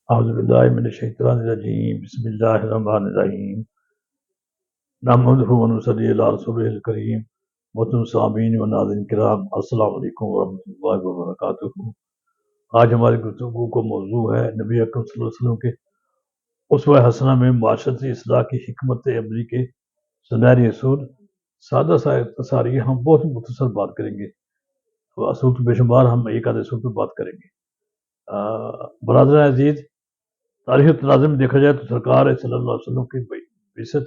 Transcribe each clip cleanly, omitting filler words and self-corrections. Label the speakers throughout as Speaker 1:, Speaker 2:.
Speaker 1: اعوذ باللہ من الشیطان الرجیم بسم اللہ الرحمن الرحیم نحمدہ ونصلی علی رسولہ الکریم محترم سامعین و ناظرین کرام، السلام علیکم ورحمۃ اللہ وبرکاتہ۔ آج ہماری گفتگو کا موضوع ہے نبی اکرم صلی اللہ علیہ وسلم کے اسوہ حسنہ میں معاشرتی اصلاح کی حکمت عملی کے سنہری اصول۔ سادہ سا اختصار، یہ ہم بہت مختصر بات کریں گے، اصول تو بے شمار، ہم ایک آدھے اصول پہ بات کریں گے۔ برادران عزیز، تاریخ تناظر میں دیکھا جائے تو سرکار صلی اللہ علیہ وسلم کی بعثت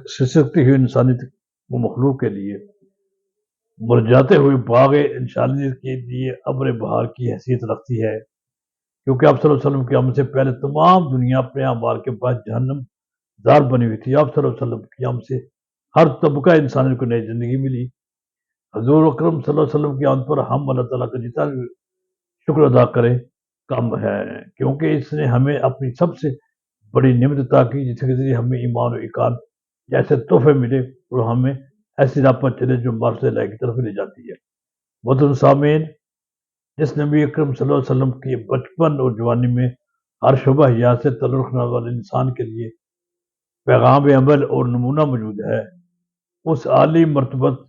Speaker 1: سسکتی ہوئی انسانیت و مخلوق کے لیے مرجاتے ہوئے باغ انسانیت کے لیے ابر بہار کی حیثیت رکھتی ہے، کیونکہ آپ صلی اللہ علیہ وسلم کی آمد سے پہلے تمام دنیا اپنے اعمال کے بعد جہنم دار بنی ہوئی تھی۔ آپ صلی اللہ علیہ وسلم کی آمد سے ہر طبقہ انسانیت کو نئی زندگی ملی۔ حضور اکرم صلی اللہ علیہ وسلم کی آمد پر ہم اللہ تعالیٰ کا جتنا بھی شکر ادا کریں کم ہے، کیونکہ اس نے ہمیں اپنی سب سے بڑی نعمت عطا کی، جس کے ذریعے ہمیں ایمان و ایقان جیسے تحفے ملے اور ہمیں ایسی راہ پر چلے جو مارس اللہ کی طرف لے جاتی ہے۔ محترم سامعین، جس نبی اکرم صلی اللہ علیہ وسلم کی بچپن اور جوانی میں ہر شعبہ حیات سے تعلق رکھنے والے انسان کے لیے پیغام عمل اور نمونہ موجود ہے، اس عالی مرتبت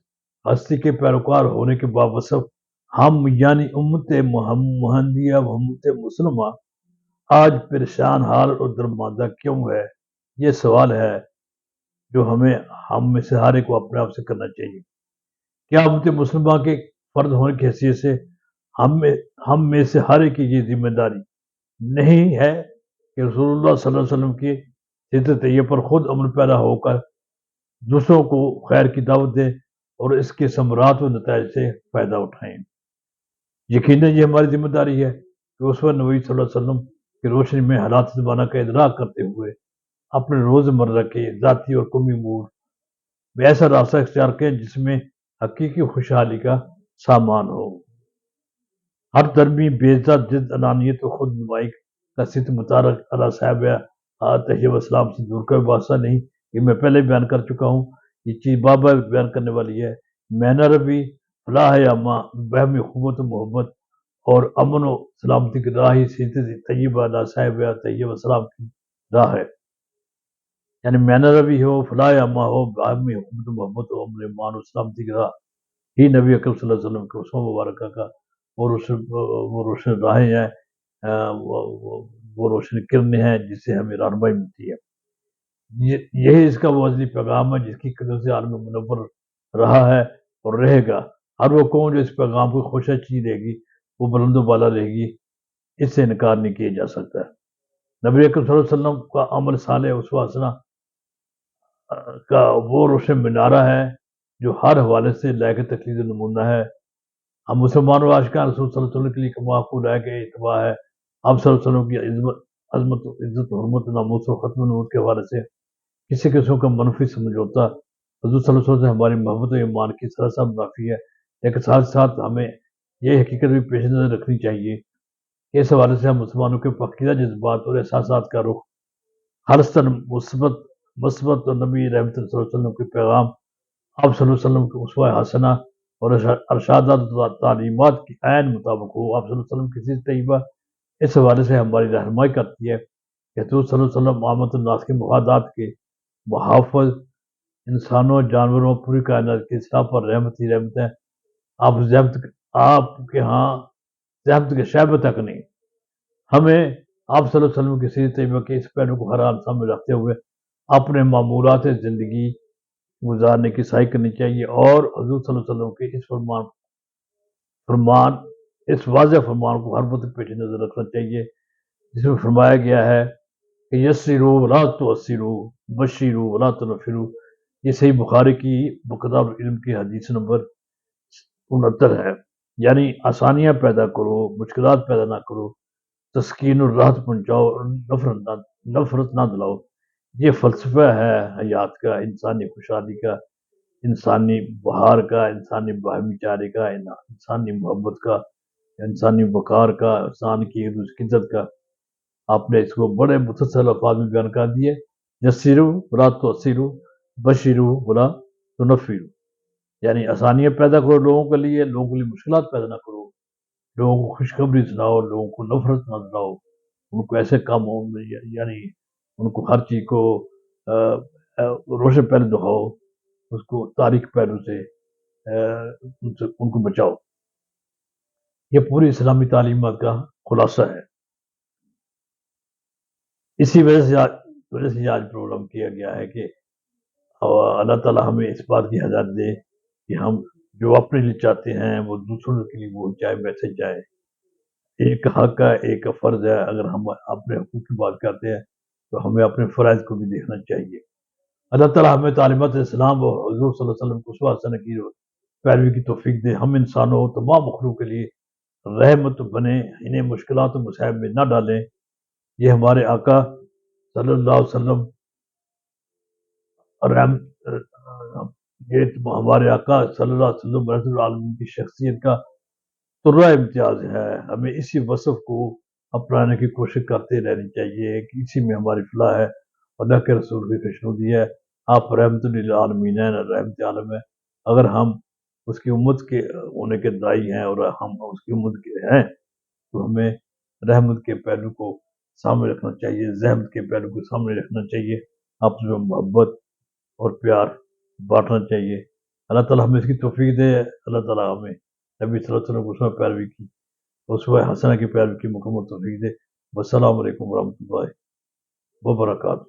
Speaker 1: ہستی کے پیروکار ہونے کے باوصف ہم یعنی امت محمدیہ و امت مسلمہ آج پریشان حال اور درماندہ کیوں ہے؟ یہ سوال ہے جو ہم میں سے ہر ایک کو اپنے آپ سے کرنا چاہیے۔ کیا امت مسلمہ کے فرد ہونے کی حیثیت سے ہم میں سے ہر ایک کی یہ ذمہ داری نہیں ہے کہ رسول اللہ صلی اللہ علیہ وسلم کی سیرت طیبہ پر خود عمل پیرا ہو کر دوسروں کو خیر کی دعوت دے اور اس کے ثمرات و نتائج سے فائدہ اٹھائیں؟ یقیناً یہ ہماری ذمہ داری ہے کہ اسوہ نبوی صلی اللہ علیہ وسلم کی روشنی میں حالات زمانہ کا ادراک کرتے ہوئے اپنے روز مرہ کے ذاتی اور قومی امور میں ایسا راستہ اختیار کریں جس میں حقیقی خوشحالی کا سامان ہو۔ ہر درمی بےعزت ضد انانیت و خود نمائی کا صرف متعارف علی صاحب طیب اسلام سے دور کا واسطہ نہیں، یہ میں پہلے بیان کر چکا ہوں، یہ چیز بار بار بیان کرنے والی ہے۔ مینا ربی فلاح اما بہم اخوت و محبت اور امن و سلامتی کی راہ ہی سیرت طیبہ علی صاحب طیب اسلام کی راہ ہے، یعنی مینا ربی ہو، فلاح اما ہو، بہم اخوت و محبت و امن امان و سلامتی کی راہ ہی نبی اکرم صلی اللہ علیہ وسلم کے اسوہ مبارکہ کا وہ روشن راہیں ہیں، وہ روشن کرنیں ہیں جس سے ہمیں رہنمائی ملتی ہے۔ یہی اس کا وہ ازلی پیغام ہے جس کی قدر سے عالم منور رہا ہے اور رہے گا۔ ہر وہ قوم جو اس پیغام کو خوش اچھی رہے گی وہ بلند و بالا رہے گی، اس سے انکار نہیں کیا جا سکتا ہے۔ نبی اکرم صلی اللہ علیہ وسلم کا عمل صالح اسوہ حسنہ کا وہ روشن منارہ ہے جو ہر حوالے سے لائق تقلید و نمونہ ہے۔ ہم مسلمان و عاشقان رسول صلی اللہ علیہ وسلم کے لیے معقول ہے کہ اتباع ہے۔ آپ صلی اللہ علیہ وسلم کی عظمت عزت حرمت ناموس و ختم نبوت کے حوالے سے کسی قسم کا منفی سمجھوتا حضور صلی اللہ علیہ وسلم سے ہماری محبت و ایمان کی سراسر منافی ہے، لیکن ساتھ ساتھ ہمیں یہ حقیقت بھی پیش نظر رکھنی چاہیے کہ اس حوالے سے ہم مسلمانوں کے پاکیزہ جذبات اور احساسات کا رخ خالصتاً مثبت اور نبی رحمت صلی اللہ علیہ وسلم کے پیغام، آپ صلی اللہ علیہ وسلم کے اسوہ حسنہ اور ارشادات و تعلیمات کی عین مطابق ہو۔ آپ صلی اللہ علیہ وسلم کی سیرت طیبہ اس حوالے سے ہماری رہنمائی کرتی ہے کہ حضور صلی اللہ علیہ وسلم عامت الناس کے مفادات کے محافظ، انسانوں جانوروں پوری کائنات کی اصلاح پر رحمت ہی رحمت ہے۔ آپ کے ہاں زحمت کے شعبے تک نہیں۔ ہمیں آپ صلی اللہ علیہ وسلم کی سیرت طیبہ کے اس پہلو کو ہر حال سامنے رکھتے ہوئے اپنے معمولات زندگی گزارنے کی سعی کرنی چاہیے اور حضور صلی اللہ علیہ وسلم کے اس واضح فرمان کو ہر وقت پیش نظر رکھنا چاہیے، جس میں فرمایا گیا ہے کہ یسروا ولا تعسروا بشروا ولا تنفروا۔ یہ صحیح بخاری کی بکتاب العلم کی حدیث نمبر 69 ہے، یعنی آسانیاں پیدا کرو، مشکلات پیدا نہ کرو، تسکین اور راحت پہنچاؤ اور نفرت نہ دلاؤ۔ یہ فلسفہ ہے حیات کا، انسانی خوشحالی کا، انسانی بہار کا، انسانی باہمی چارے کا، انسانی محبت کا، انسانی وقار کا، انسان کی ایک دوسرے کی عزت کا۔ آپ نے اس کو بڑے مختصر الفاظ میں بیان کر دیے، یسروا ولا تعسروا بشروا ولا تنفروا، یعنی آسانیاں پیدا کرو لوگوں کے لیے مشکلات پیدا نہ کرو، لوگوں کو خوشخبری سناؤ، لوگوں کو نفرت نہ دلاؤ، ان کو ایسے کام ہو، یعنی ان کو ہر چیز کو روشن پہلو دکھاؤ، اس کو تاریخ پہلو سے ان کو بچاؤ۔ یہ پوری اسلامی تعلیمات کا خلاصہ ہے۔ اسی وجہ سے آج پروگرام کیا گیا ہے کہ اللہ تعالیٰ ہمیں اس بات کی ہدایت دے کہ ہم جو اپنے لیے چاہتے ہیں وہ دوسروں کے لیے وہ چاہے ویسے چاہے۔ ایک حق ہے، ایک فرض ہے، اگر ہم اپنے حقوق کی بات کرتے ہیں تو ہمیں اپنے فرائض کو بھی دیکھنا چاہیے۔ اللہ تعالیٰ ہمیں تعلیمات اسلام اور حضور صلی اللہ علیہ وسلم کو اسوہ حسنہ کی پیروی کی توفیق دے، ہم انسانوں تمام مخلوق کے لیے رحمت بنے، انہیں مشکلات و مصائب میں نہ ڈالیں۔ یہ ہمارے آقا صلی اللہ علیہ وسلم رحم یہ ہمارے آقا صلی اللہ علیہ وسلم رحمۃ العالمین کی شخصیت کا ترہ امتیاز ہے۔ ہمیں اسی وصف کو اپنانے کی کوشش کرتے رہنی چاہیے کہ اسی میں ہماری فلاح ہے، اللہ کے رسول کی خوشنودی ہے۔ آپ رحمت للعالمین ہیں، رحمت عالم ہے۔ اگر ہم اس کی امت کے ہونے کے داعی ہیں اور ہم اس کی امت کے ہیں تو ہمیں رحمت کے پہلو کو سامنے رکھنا چاہیے، زحمت کے پہلو کو سامنے رکھنا چاہیے، آپس میں محبت اور پیار بانٹنا چاہیے۔ اللہ تعالیٰ ہمیں اس کی توفیق دے۔ اللہ تعالیٰ ہمیں نبی صلی اللہ علیہ وسلم کو اسوہ پیروی کی، اسوہ حسنہ کی پیروی کی مکمل توفیق دے۔ والسلام علیکم ورحمۃ اللہ وبرکاتہ۔